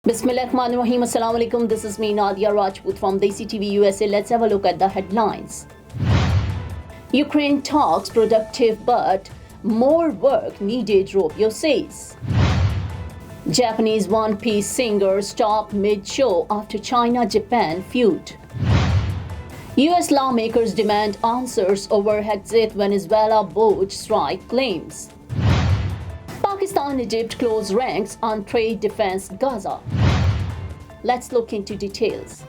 Bismillahirrahmanirrahim. Assalamu alaikum. This is me, Nadia Rajput from DESI TV USA. Let's have a look at the headlines. Ukraine talks productive but more work needed, Rubio says. Japanese one-piece singer stopped mid-show after China-Japan feud. US lawmakers demand answers over Hexit Venezuela boat strike claims. Pakistan-Egypt close ranks on trade defense Gaza. Let's look into details.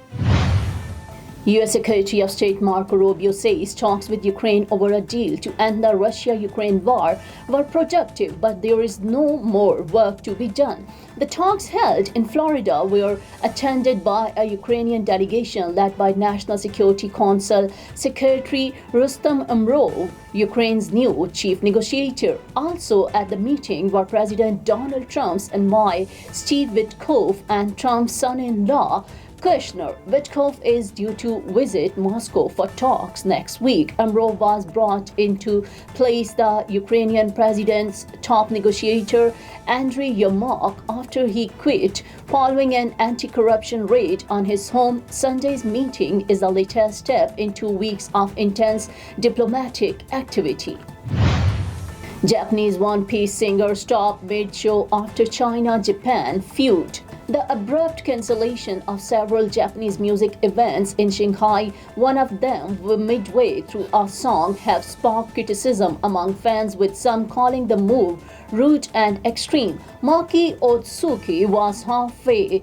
US Secretary of State Marco Rubio says talks with Ukraine over a deal to end the Russia-Ukraine war were productive, but there is no more work to be done. The talks held in Florida were attended by a Ukrainian delegation led by National Security Council Secretary Rustam Umrov, Ukraine's new chief negotiator. Also at the meeting were President Donald Trump's envoy Steve Witkoff and Trump's son-in-law Kushner. Witkoff is due to visit Moscow for talks next week. Umrov was brought into place the Ukrainian president's top negotiator, Andriy Yermak, after he quit following an anti-corruption raid on his home. Sunday's meeting is the latest step in 2 weeks of intense diplomatic activity. Japanese one-piece singer stopped mid-show after China-Japan feud. The abrupt cancellation of several Japanese music events in Shanghai, one of them midway through a song, have sparked criticism among fans, with some calling the move rude and extreme. Maki Otsuki was halfway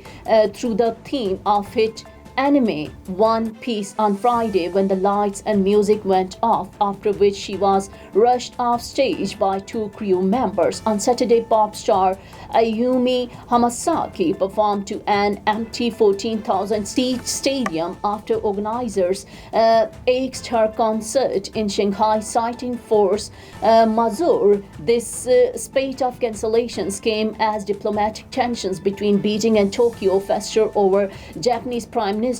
through the theme of hit anime One Piece on Friday when the lights and music went off, after which she was rushed off stage by two crew members. On Saturday, pop star Ayumi Hamasaki performed to an empty 14,000-seat stadium after organizers axed her concert in Shanghai, citing force majeure. This spate of cancellations came as diplomatic tensions between Beijing and Tokyo fester over Japanese Prime Minister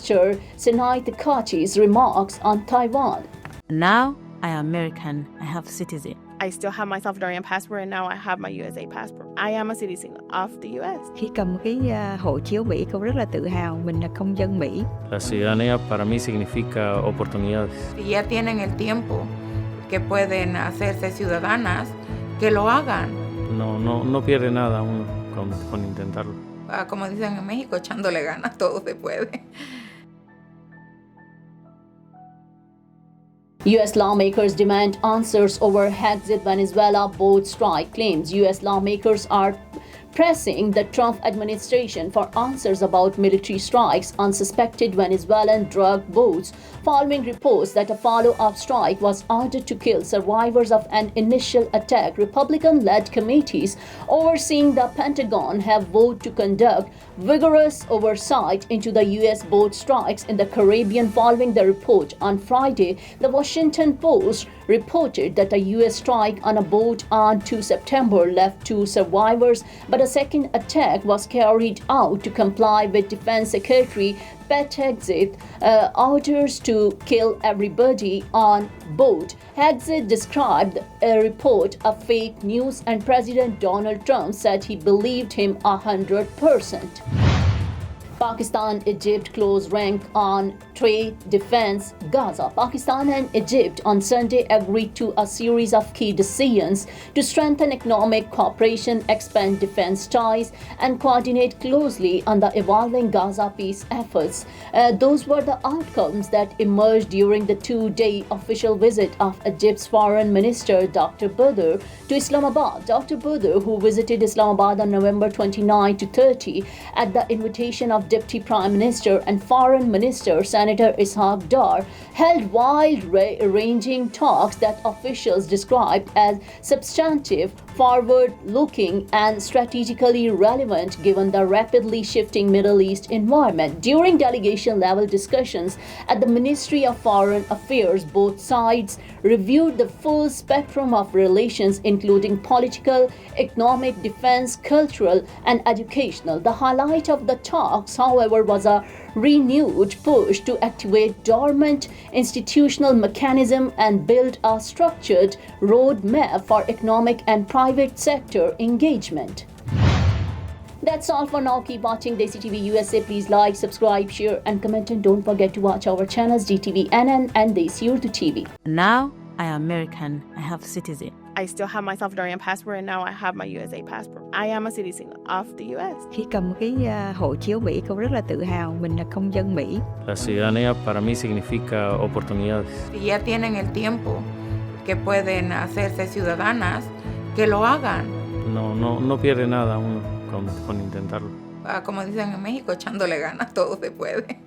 Sanai Takachi's remarks on Taiwan. Now I am American. I have citizen. I still have my Salvadorian passport, and now I have my USA passport. I am a citizen of the US. Khi cầm cái hộ chiếu Mỹ, con rất là tự hào mình là công dân Mỹ. La ciudadanía para mí significa oportunidades. Si ya tienen el tiempo que pueden hacerse ciudadanas, que lo hagan. No pierde nada uno con intentarlo. Como dicen en México, echándole ganas, todo se puede. U.S. lawmakers demand answers over Hexit Venezuela boat strike claims. U.S. lawmakers are pressing the Trump administration for answers about military strikes on suspected Venezuelan drug boats, following reports that a follow-up strike was ordered to kill survivors of an initial attack. Republican-led committees overseeing the Pentagon have vowed to conduct vigorous oversight into the U.S. boat strikes in the Caribbean following the report. On Friday, the Washington Post reported that a U.S. strike on a boat on 2 September left 2 survivors, but a second attack was carried out to comply with Defense Secretary Pete Hegseth orders to kill everybody on board. Hegseth described a report of fake news, and President Donald Trump said he believed him 100%. Pakistan-Egypt close rank on trade defense Gaza. Pakistan and Egypt on Sunday agreed to a series of key decisions to strengthen economic cooperation, expand defense ties, and coordinate closely on the evolving Gaza peace efforts. Those were the outcomes that emerged during the 2-day official visit of Egypt's Foreign Minister Dr. Badr to Islamabad. Dr. Badr, who visited Islamabad on November 29 to 30 at the invitation of Deputy Prime Minister and Foreign Minister Senator Ishaq, held wide-ranging talks that officials described as substantive, forward-looking, and strategically relevant given the rapidly shifting Middle East environment. During delegation-level discussions at the Ministry of Foreign Affairs, both sides reviewed the full spectrum of relations, including political, economic, defense, cultural, and educational. The highlight of the talks, however, was a renewed push to activate dormant institutional mechanism and build a structured roadmap for economic and private sector engagement. That's all for now. Keep watching DESI TV USA. Please like, subscribe, share and comment, and don't forget to watch our channels DTV NN and DESI Urdu TV. Now I am American. I have citizen. I still have my Salvadorian passport, and now I have my USA passport. I am a citizen of the US. Khi cầm cái hộ chiếu Mỹ, cô rất là tự hào mình là công dân Mỹ. La ciudadanía para mí significa oportunidades. Si ya tienen el tiempo que pueden hacerse ciudadanas, que lo hagan. No pierde nada uno con intentarlo. Como dicen en México, echándole ganas, todo se puede.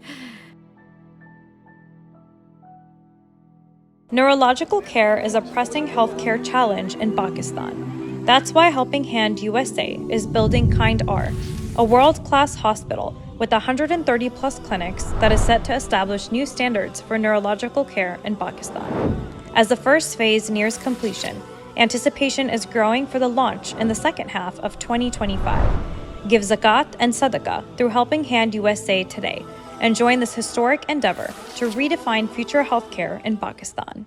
Neurological care is a pressing healthcare challenge in Pakistan. That's why Helping Hand USA is building Kind R, a world-class hospital with 130-plus clinics that is set to establish new standards for neurological care in Pakistan. As the first phase nears completion, anticipation is growing for the launch in the second half of 2025. Give zakat and sadaqah through Helping Hand USA today and join this historic endeavor to redefine future healthcare in Pakistan.